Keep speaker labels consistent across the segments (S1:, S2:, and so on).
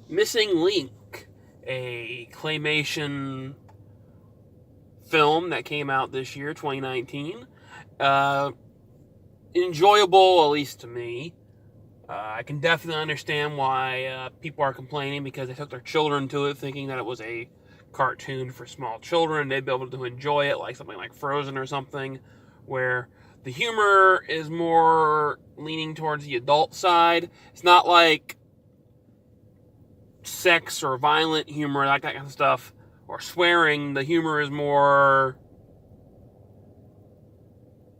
S1: Missing Link, a claymation film that came out this year, 2019. Uh, Enjoyable, at least to me. I can definitely understand why people are complaining because they took their children to it thinking that it was a cartoon for small children. They'd be able to enjoy it like something like Frozen or something, where the humor is more leaning towards the adult side. It's not like sex or violent humor, like that kind of stuff, or swearing. The humor is more,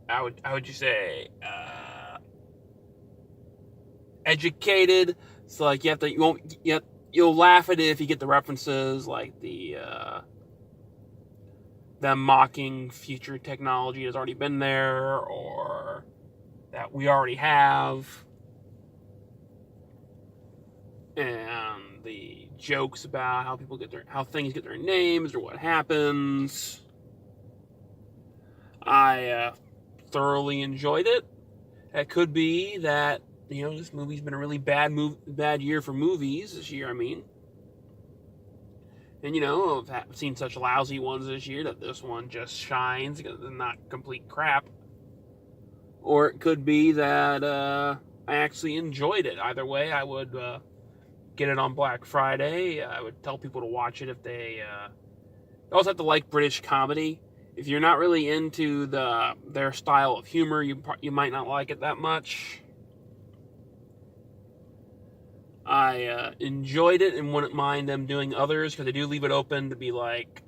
S1: how would you say, educated. So like you'll laugh at it if you get the references, like them mocking future technology that's already been there or that we already have, and the jokes about how things get their names or what happens. I thoroughly enjoyed it. It could be that this movie's been a really bad year for movies this year. I mean, and I've seen such lousy ones this year that this one just shines because it's not complete crap. Or it could be that I actually enjoyed it. Either way, I would get it on Black Friday. I would tell people to watch it if they also have to like British comedy. If you're not really into their style of humor, you might not like it that much. I enjoyed it and wouldn't mind them doing others because they do leave it open to be like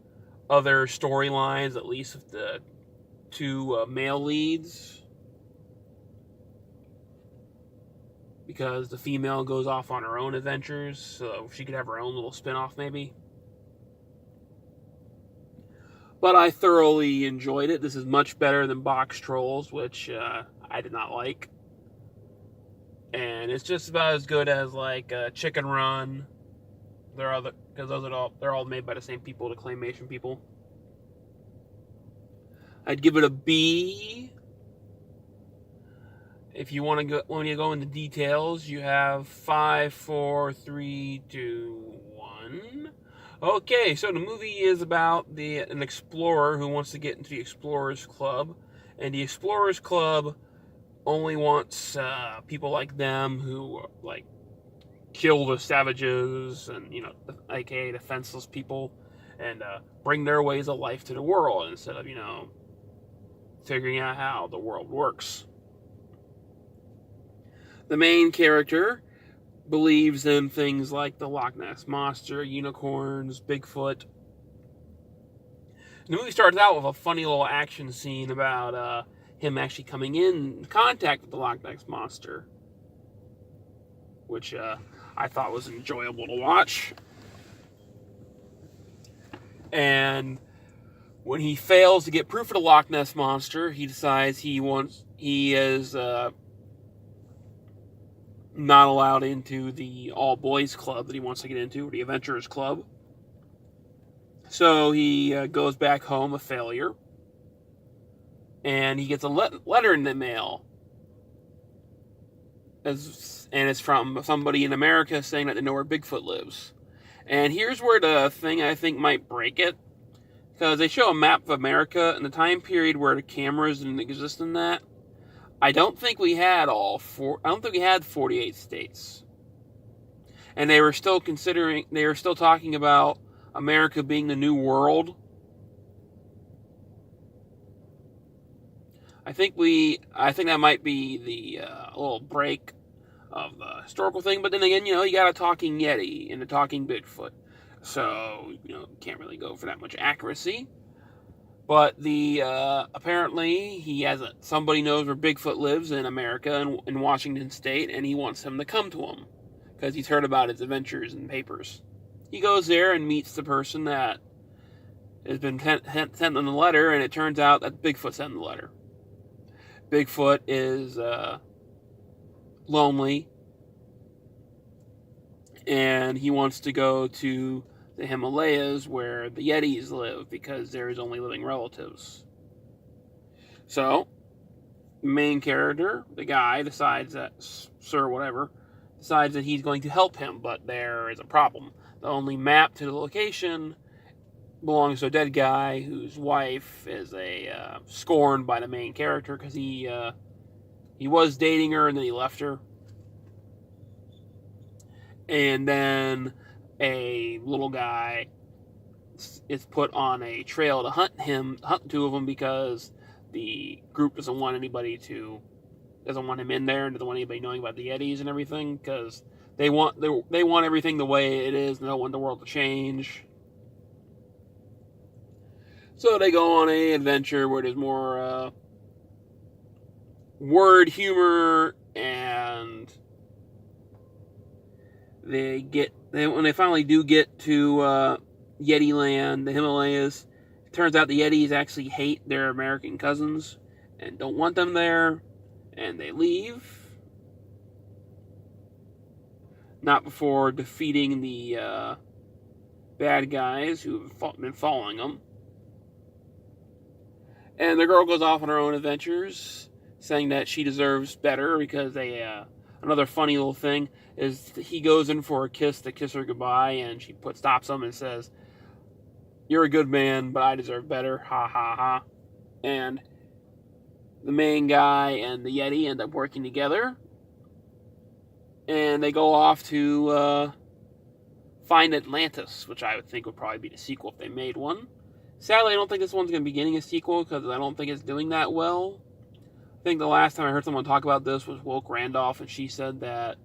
S1: other storylines, at least with the two male leads. Because the female goes off on her own adventures, so she could have her own little spin-off maybe. But I thoroughly enjoyed it. This is much better than Box Trolls, which I did not like. And it's just about as good as like Chicken Run. They're all made by the same people, the claymation people. I'd give it a B. If you want to go into details, you have 5, 4, 3, 2, 1. Okay, so the movie is about an explorer who wants to get into the Explorers Club, and the Explorers Club only wants people like them who like kill the savages and aka defenseless people, and bring their ways of life to the world instead of figuring out how the world works. The main character believes in things like the Loch Ness Monster, unicorns, Bigfoot. The movie starts out with a funny little action scene about him actually coming in contact with the Loch Ness Monster, which I thought was enjoyable to watch. And when he fails to get proof of the Loch Ness Monster, he decides he is not allowed into the all-boys club that he wants to get into, the Adventurers Club. So he goes back home a failure, and he gets a letter in the mail, and it's from somebody in America saying that they know where Bigfoot lives. And here's where the thing I think might break it, because they show a map of America in the time period where the cameras didn't exist in that. I don't think we had 48 states. And they were still talking about America being the new world. I think that might be the little break of the historical thing. But then again, you got a talking Yeti and a talking Bigfoot. So, can't really go for that much accuracy. But apparently somebody knows where Bigfoot lives in America, in Washington State, and he wants him to come to him because he's heard about his adventures in papers. He goes there and meets the person that has been sent on the letter, and it turns out that Bigfoot sent the letter. Bigfoot is lonely, and he wants to go to the Himalayas where the Yetis live because they're his only living relatives. So, the main character, the guy, decides that Sir whatever decides that he's going to help him, but there is a problem. The only map to the location belongs to a dead guy whose wife is scorned by the main character because he was dating her and then he left her. And then a little guy is put on a trail to hunt the two of them because the group doesn't want him in there and doesn't want anybody knowing about the Yetis and everything because they want everything the way it is. They don't want the world to change. So they go on an adventure where there's more word humor, and when they finally do get to Yeti land, the Himalayas, it turns out the Yetis actually hate their American cousins and don't want them there, and they leave. Not before defeating the bad guys who have been following them. And the girl goes off on her own adventures, saying that she deserves better because another funny little thing is he goes in for a kiss to kiss her goodbye, and she stops him and says, "You're a good man, but I deserve better, ha ha ha." And the main guy and the Yeti end up working together, and they go off to find Atlantis, which I would think would probably be the sequel if they made one. Sadly, I don't think this one's going to be getting a sequel because I don't think it's doing that well. I think the last time I heard someone talk about this was Wilk Randolph, and she said that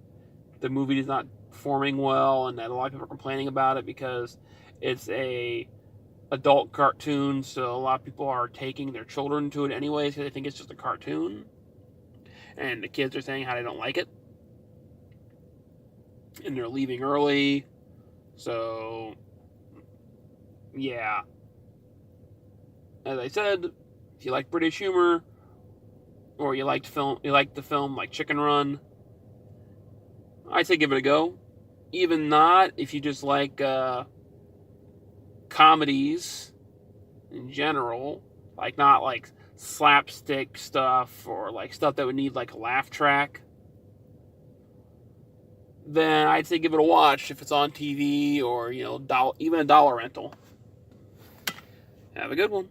S1: the movie is not performing well and that a lot of people are complaining about it because it's a adult cartoon, so a lot of people are taking their children to it anyways because they think it's just a cartoon. And the kids are saying how they don't like it. And they're leaving early. So, yeah. As I said, if you like British humor, or you like the film like Chicken Run, I'd say give it a go. Even not if you just like comedies in general, like not like slapstick stuff or like stuff that would need like a laugh track, then I'd say give it a watch if it's on TV or even a dollar rental. Have a good one.